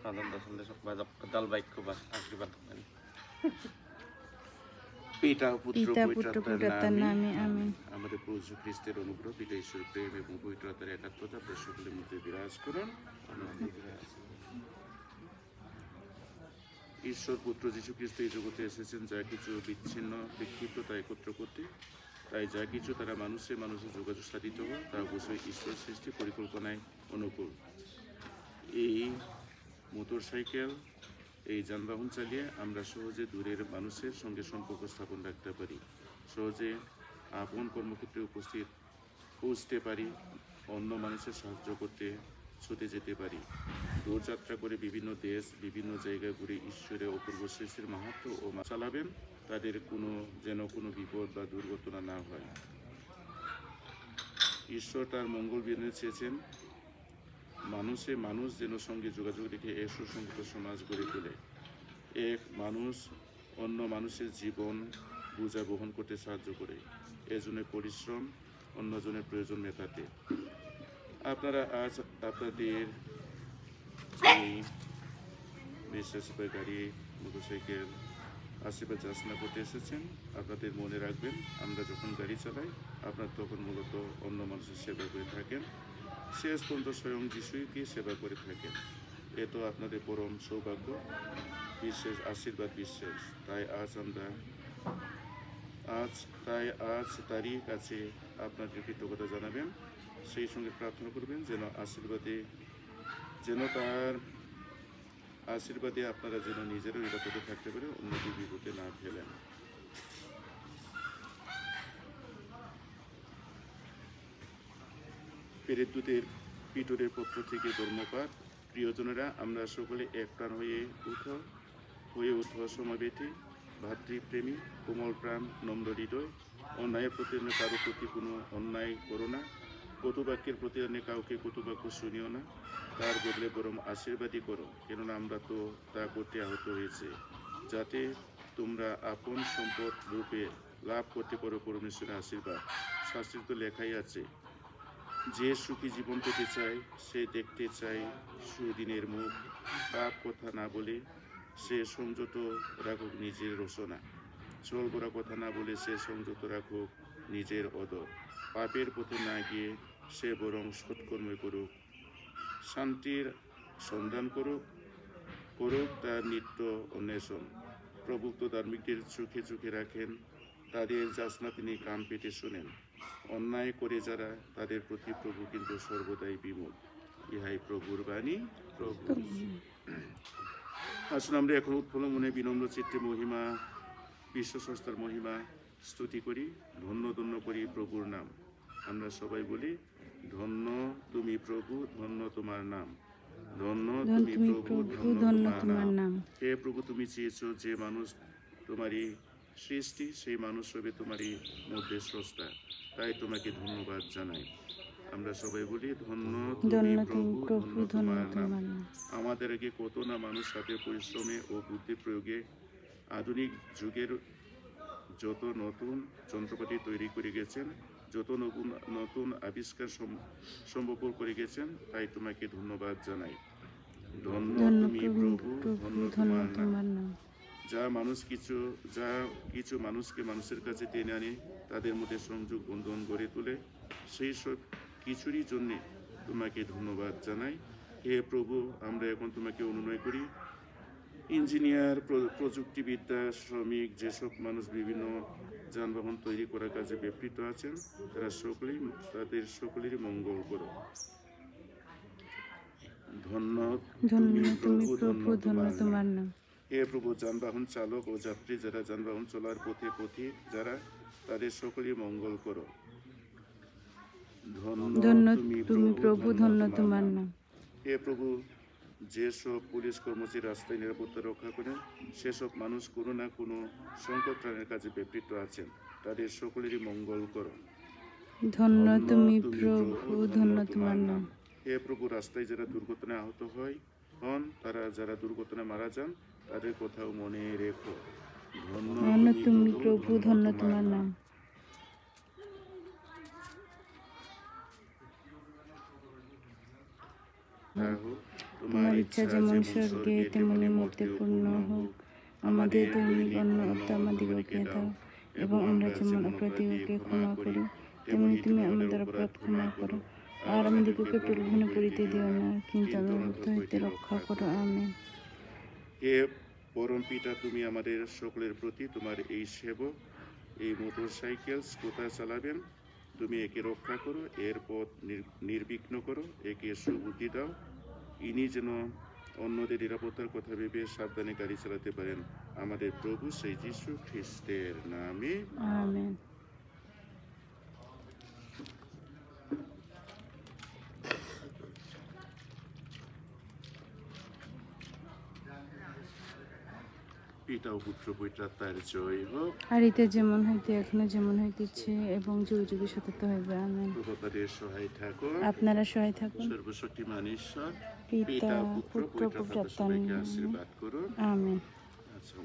Father, the Son, the Son, the Dal Bike, Askribat. পিতা পুত্র পবিত্রাত্মার নামে আমিন। আমাদের প্রভু যীশু খ্রিস্টের অনুগ্রহ, পিতা ঈশ্বরের প্রেম এবং পবিত্র আত্মার একাত্মতা আপনার সকলের মধ্যে বিরাজ করুন। ঈশ্বর পুত্র যীশু খ্রিস্ট এই জগতে এসেছেন যা কিছু বিচ্ছিন্ন বিক্ষিপ্ত তা একত্র করতে, তাই যা কিছু তারা মানুষের যোগাযোগ সাধিত হোক তা অবশ্যই ঈশ্বর সৃষ্টি পরিকল্পনায় অনুকূল। এই মোটর সাইকেল, এই যানবাহন চালিয়ে আমরা সহজে দূরের মানুষের সঙ্গে সম্পর্ক স্থাপন রাখতে পারি, সহজে আপন কর্মক্ষেত্রে পৌঁছতে পারি, অন্য মানুষের সাহায্য করতে ছুটে যেতে পারি, দৌড়যাত্রা করে বিভিন্ন দেশ বিভিন্ন জায়গায় ঘুরে ঈশ্বরের অপূর্ব সৃষ্টির মাহাত্ম্য ও চালাবেন, তাদের যেন কোনো বিপদ বা দুর্ঘটনা না হয়। ঈশ্বর তার মঙ্গল বিধানে চেয়েছেন মানুষ যেন সঙ্গে যোগাযোগ রেখে এক সুসংহত সমাজ গড়ে তোলে, এক মানুষ অন্য মানুষের জীবন বোঝা বহন করতে সাহায্য করে, এজন্য পরিশ্রম অন্যজনের প্রয়োজন মেটাতে। আপনারা আজ আপনাদের এই বিশ্বাস গাড়ি মোটরসাইকেল আশীর্বাদ যাচনা করতে এসেছেন। আপনাদের মনে রাখবেন, আমরা যখন গাড়ি চালাই আপনার তখন মূলত অন্য মানুষের সেবা করে থাকেন, শেষ পর্যন্ত স্বয়ং যিশুকে সেবা করে থাকেন। এ তো আপনাদের পরম সৌভাগ্য, বিশেষ আশীর্বাদ, বিশ্বাস। তাই আজ তারই কাছে আপনাদের কৃতজ্ঞতা জানাবেন, সেই সঙ্গে প্রার্থনা করবেন তার আশীর্বাদে আপনারা যেন নিজেরও নিরাপদে থাকতে পারে, অন্যকে বিপদে না ফেলেন। প্রেরিতদের পিতরের পক্ষ থেকে ধর্মপাঠ। প্রিয়জনেরা, আমরা সকলে এক প্রাণ হয়ে উঠা সমাবেতি, ভাতৃপ্রেমী, কোমল প্রাণ, নম্র হৃদয়, অন্যায়ের প্রতিদানে কারো প্রতি কোনো অন্যায় করো না, কটুবাক্যের প্রতিদানে কাউকে কটুবাক্য শুনিও না, তার বদলে বরং আশীর্বাদই করো, কেননা আমরা তো তা করতে আহত হয়েছে, যাতে তোমরা আপন সম্পদ রূপে লাভ করতে পারো পরমেশ্বরের আশীর্বাদ। শাস্ত্রে তো লেখাই আছে, যে সুখী জীবন পেতে চায় সে দেখতে চায় সুদিনের মুখ, পাপ কথা না বলে সে সংযত রাখুক নিজের রচনা, চল গোড়া কথা না বলে সে সংযত রাখুক নিজের অদর, পাপের পথে না গিয়ে সে বরং সৎকর্ম করুক, শান্তির সন্ধান করুক তার নিত্য অন্বেষণ। প্রভু তো ধার্মিকদের চোখে চোখে রাখেন, তাদের যাচনা তিনি কান পেতে শোনেন, অন্যায় করে যারা তাদের প্রতি প্রভু কিন্তু সর্বদাই বিমুখ। ইহাই প্রভুর বাণী। প্রভু আসুন আমরা এখন উৎফুল্ল মনে বিনম্র চিত্তে বিশ্ব সংস্থার মহিমা স্তুতি করি, ধন্য করি প্রভুর নাম। আমরা সবাই বলি, ধন্য তুমি প্রভু, ধন্য তোমার নাম, ধন্য তুমি প্রভু, ধন্য তোমার নাম। হে প্রভু, তুমি চেয়েছো যে মানুষ তোমারই সৃষ্টি, সেই মানুষ হবে তোমারই মধ্যে স্রষ্টা, তাই তোমাকে ধন্যবাদ জানাই। আমরা সবাই বলি, ধন্য তুমি প্রভু, ধন্য তোমার নাম। আমাদের আগে কত না মানুষ হাতের পরিশ্রমে ও বুদ্ধি প্রয়োগে আধুনিক যুগের যত নতুন যন্ত্রপাতি তৈরি করে গেছেন, যত নতুন আবিষ্কার সম্ভব করে গেছেন, তাই তোমাকে ধন্যবাদ জানাই। ধন্য তুমি প্রভু, ধন্য তোমার নাম। যা কিছু মানুষকে মানুষের কাছে টেনে আনে, তাদের মধ্যে সংযোগ বন্ধন গড়ে তোলে, সেই সব কিছুরই জন্যে তোমাকে ধন্যবাদ জানাই। হে প্রভু, আমরা এখন তোমাকে অনুনয় করি, ইঞ্জিনিয়ার, প্রযুক্তিবিদ্যা, শ্রমিক, যেসব মানুষ বিভিন্ন যানবাহন তৈরি করার কাজে ব্যাপৃত আছেন, তাদের সকলেরই মঙ্গল করো। ধন্য তুমি প্রভু, ধন্য তোমার নাম। হে প্রভু, যানবাহন চালক ও যাত্রী যারা যানবাহন চলার পথে যারা, তাদের সকলেই মঙ্গল করো। ধন্য তুমি প্রভু, ধন্য তোমার নাম। হে প্রভু, যেসব পুলিশ কর্মচারী রাস্তায় নিরাপত্তা রক্ষা করেন, সেসব মানুষ কোনো না কোনো সংকট ত্রাণের কাজে ব্যাপৃত আছেন, তাদের সকলেরই মঙ্গল করো। ধন্য তুমি প্রভু, ধন্য তোমার নাম। হে প্রভু, রাস্তায় যারা দুর্ঘটনায় আহত হন, যারা দুর্ঘটনায় মারা যান, তাদের কথাও মনে রেখো। ধন্য তুমি প্রভু, ধন্য তোমার নাম। হোক, তোমার ইচ্ছা যেমন স্বর্গে তেমনি মর্তে পূর্ণ হোক। আমাদের দৈনিক অন্ন আমাদিগকে দাও, এবং আমরা যেমন অপরাধীকে ক্ষমা করি, তেমনি তুমি আমাদের অপরাধ ক্ষমা করো। আর আমাদিগকে প্রলোভনে পড়িতে দিও না, কিন্তু অনর্থ হইতে রক্ষা করো। আমেন। হে পরম পিতা, তুমি আমাদের সকলের প্রতি তোমার এই সেবক এই মোটর সাইকেল স্কুটার চালাবেন, তুমি একে রক্ষা করো, এর পথ নির্বিঘ্ন করো, একে সুবুদ্ধি দাও, ইনি যেন অন্যদের নিরাপত্তার কথা ভেবে সাবধানে গাড়ি চালাতে পারেন, আমাদের প্রভু সেই যীশু খ্রিস্টের নামে। আমেন। পিতা ও পুত্র পবিত্রাত্মার জয় হোক। আরিতে যেমন হইতে এখনো যেমন হইতেছে এবং যুগে যুগে সতত হইবে। আমেন। প্রভু তাদের সহায় থাকুন। আপনারা সহায় থাকুন। সর্বশক্তিমান ঈশ্বর পিতা পিতা পুত্র পুত্র পবিত্রাত্মা পবিত্রাত্মা সবাইকে আশীর্বাদ করুন। আমেন। আচ্ছা,